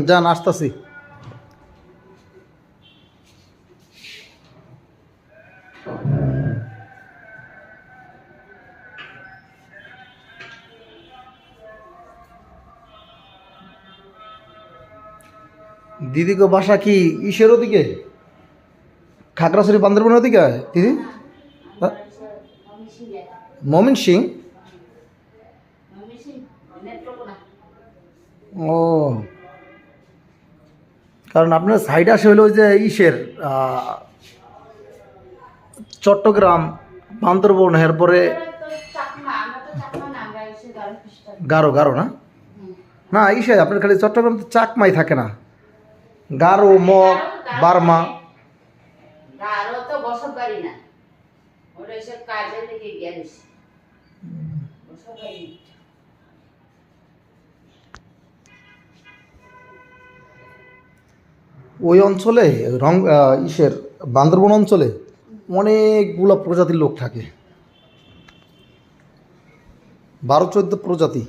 যান আসতেছি। দিদি গো বাসা কি ইসের ওদিকে, খাগড়াছড়ি বান্দরবনের ওদিকে দিদি? মমিন সিং। ও, কারণ আপনার সাইড আসে হলো ওই যে ইসের চট্টগ্রাম, বান্দরবন, এরপরে গারো। গারো না, না ইসে আপনার খালি চট্টগ্রাম তো চাকমাই থাকে না, গারো, মগ, বার্মা। ওই অঞ্চলে ইসের বান্দরবন অঞ্চলে অনেকগুলো প্রজাতির লোক থাকে, 12-14 প্রজাতি।